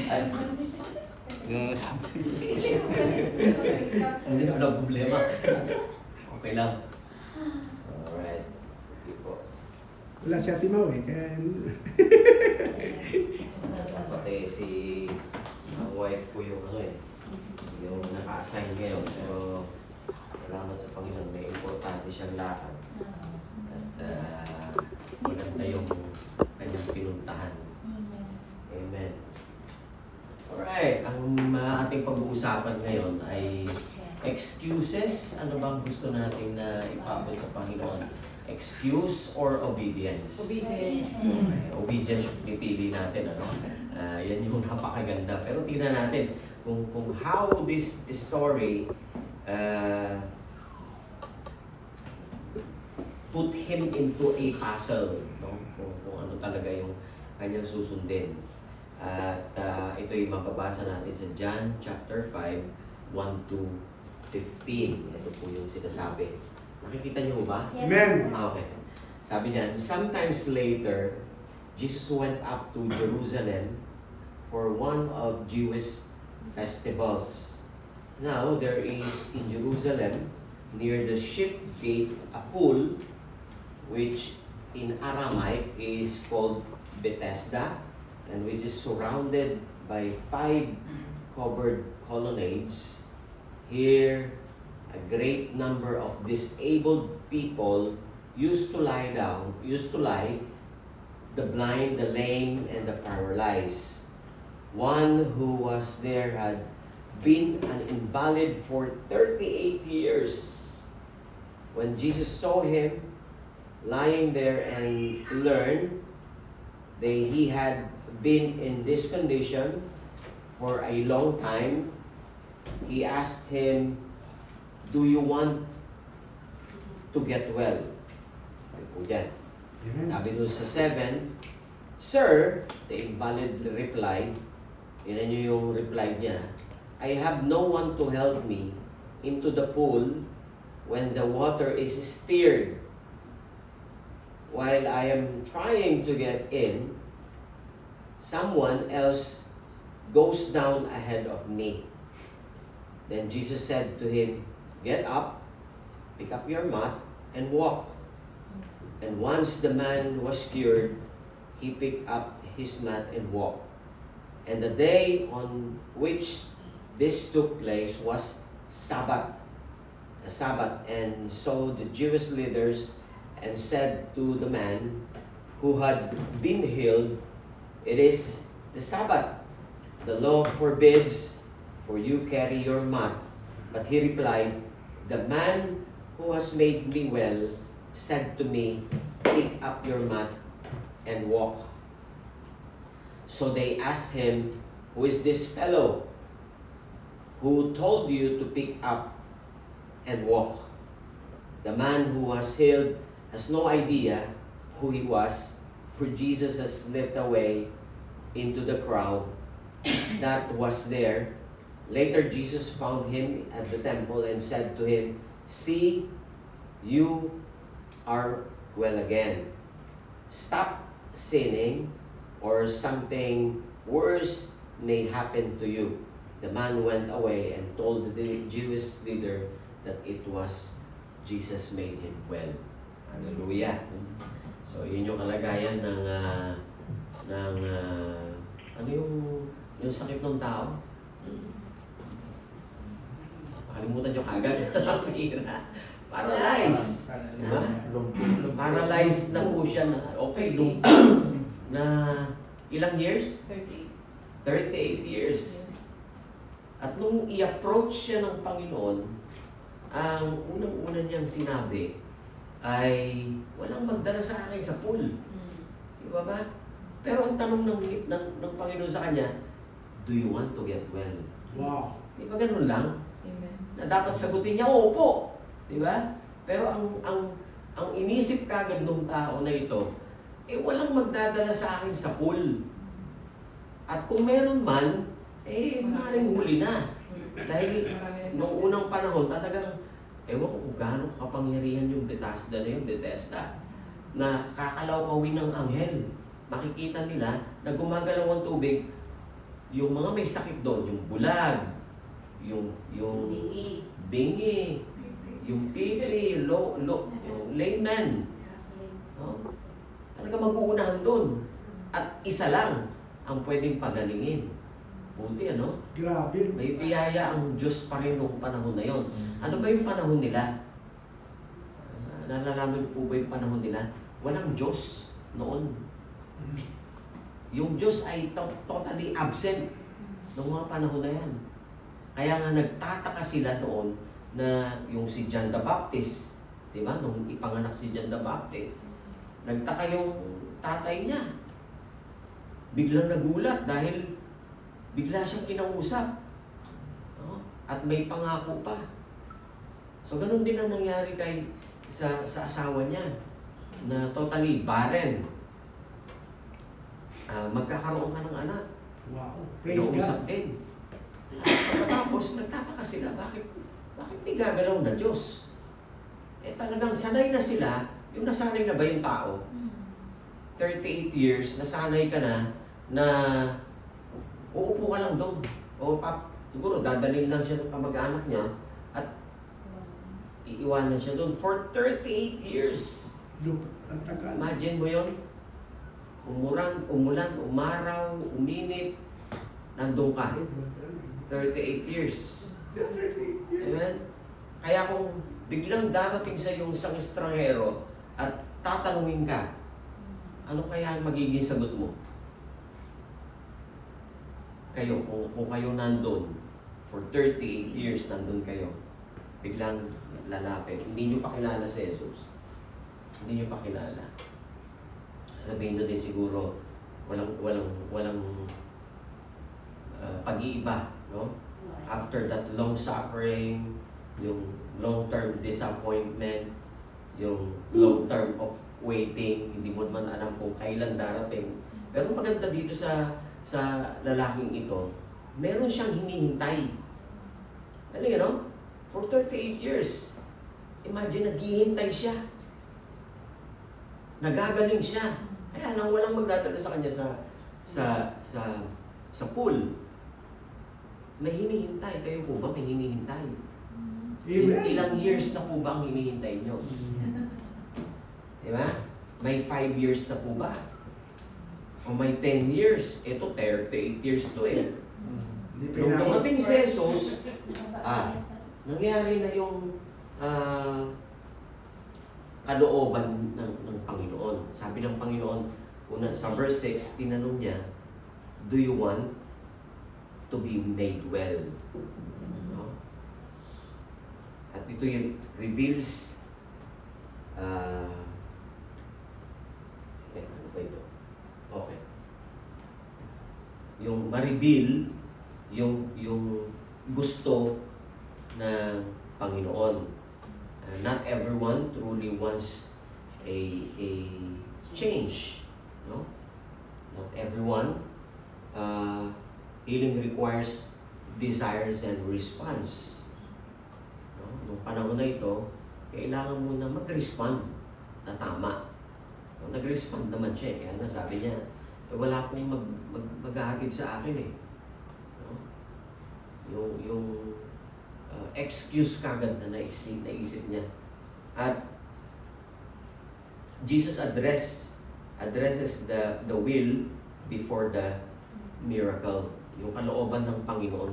Ay, hindi na wala problema. Okay lang. Alright. Sige po. Wala si Ate Mau eh, kaya... Pati si wife ko yung yung naka-assign ngayon. Pero salamat sa Panginoon, may importante siyang lakad. At maganda yung kanyang pinuntahan. Amen. Alright, ang ating pag-uusapan ngayon ay excuses. Ano bang gusto natin na ipabot sa Panginoon? Excuse or obedience? Obedience. Okay, obedience yung pinipili natin. Yan yung napakaganda. Pero tingnan natin kung how this story put him into a puzzle. No? Kung ano talaga yung kanyang susundin. At ito yung mababasa natin sa John chapter 5, 1 to 15. Ito po yung sinasabi. Nakikita niyo ba? Yes. Amen. Okay. Sabi niya, sometimes later, Jesus went up to Jerusalem for one of Jewish festivals. Now, there is in Jerusalem, near the Sheep Gate, a pool, which in Aramaic is called Bethesda, and which is surrounded by 5 covered colonnades. Here, a great number of disabled people used to lie, the blind, the lame, and the paralyzed. One who was there had been an invalid for 38 years. When Jesus saw him lying there and learned that he had been in this condition for a long time, he asked him, "Do you want to get well?" Sabi doon sa 7, "Sir," the invalid replied, tingnan nyo yung reply niya, "I have no one to help me into the pool when the water is stirred. While I am trying to get in, someone else goes down ahead of me." Then Jesus said to him, "Get up, pick up your mat, and walk." And once the man was cured, he picked up his mat and walked. And the day on which this took place was Sabbath. A Sabbath. And so the Jewish leaders and said to the man who had been healed, "It is the Sabbath. The law forbids for you carry your mat." But he replied, "The man who has made me well said to me, 'Pick up your mat and walk.'" So they asked him, "Who is this fellow who told you to pick up and walk?" The man who was healed has no idea who he was, for Jesus has slipped away into the crowd that was there. Later, Jesus found him at the temple and said to him, "See, you are well again. Stop sinning, or something worse may happen to you." The man went away and told the Jewish leader that it was Jesus made him well. Hallelujah. So, yun yung kalagayan ng ano yung sakit ng tao? Makalimutan nyo kagad. Paralyzed. Diba? Paralyzed na po siya na, okay, na ilang years? 38 years. At nung i-approach siya ng Panginoon, ang unang-una niyang sinabi ay, "Walang magdala sa akin sa pool." Diba ba? Pero ang tanong ng Panginoon sa kanya, "Do you want to get well?" Wow. Di ba ganun lang? Amen. Na dapat sagutin niya, "Opo." Di ba? Pero ang inisip kagad ng tao na ito, walang magdadala sa akin sa pool. At kung meron man, maaaring huli na. Dahil noong unang panahon, talagang, ewan ko kung gaano kapangyarihan yung Bethesda na kakalaw-kawin ng anghel. Makikita nila na gumagalaw ang tubig, yung mga may sakit doon, yung bulag, yung bingi, yung pipi, yung layman, no? Talaga mag-uunahan doon. At isa lang ang pwedeng pagalingin. Buti, ano? Grabe. May biyaya ang Diyos pa rin noong panahon na yon. Ano ba yung panahon nila? Nalalaman po ba yung panahon nila? Walang Diyos noon. Yung Diyos ay totally absent noong mga panahon na yan. Kaya nga nagtataka sila noon na yung si John the Baptist, di ba? Nung ipanganak si John the Baptist, nagtaka yung tatay niya. Biglang nagulat dahil bigla siyang kinausap. No? At may pangako pa. So ganun din ang nangyari sa asawa niya na totally barren. Magkakaroon ka ng anak. Wow. Praise Nausap God. din. Pagkatapos, nagtataka sila, bakit may gagalaw na Diyos? Eh talagang sanay na sila, yung nasanay na ba yung tao? 38 years, nasanay ka na uupo ka lang doon. O siguro dadalhin lang siya ng kamag-anak niya at iiwanan siya doon for 38 years. Ang tagal. Imagine mo yun? Umulan, umaraw, uminit, nandun ka. 38 years. Amen? Kaya kung biglang darating sa yung isang estranghero at tatanungin ka, ano kaya ang magiging sagot mo? Kayo, kung kayo nandun, for 38 years nandun kayo, biglang lalapit, hindi nyo pa kilala si Jesus. Hindi nyo pa kilala. Sabihin nyo din siguro, walang pag-iiba, no? After that long suffering, yung long-term disappointment, yung long-term of waiting, hindi mo naman alam kung kailan darating. Pero maganda dito sa lalaking ito, meron siyang hinihintay. Alam no? For 38 years. Imagine, naghihintay siya. Nagagaling siya. Kaya lang walang magdadala sa kanya sa pool. May hinihintay. Kayo po ba may hinihintay? Ilang years na po ba ang hinihintay nyo? Di ba? May 5 years na po ba? O may 10 years? Ito, 38 years to eh. Nung dumating si Jesus, nangyari na yung kalooban ng Panginoon. Sabi ng Panginoon, sa verse 6, tinanong niya, do you want to be made well? No? At ito yung reveals, ano ba ito? Okay. Yung ma-reveal, yung gusto ng Panginoon. Not everyone truly wants a change, no? Not everyone. Healing requires desires and response. No? Nung panahon na ito, kailangan mo na mag-respond na tama. No? Nag-respond naman siya. Kaya nasabi niya, wala pong maghahatid sa akin eh. No? Yung excuse kagad na naisip niya. At Jesus addresses the will before the miracle. Yung kalooban ng Panginoon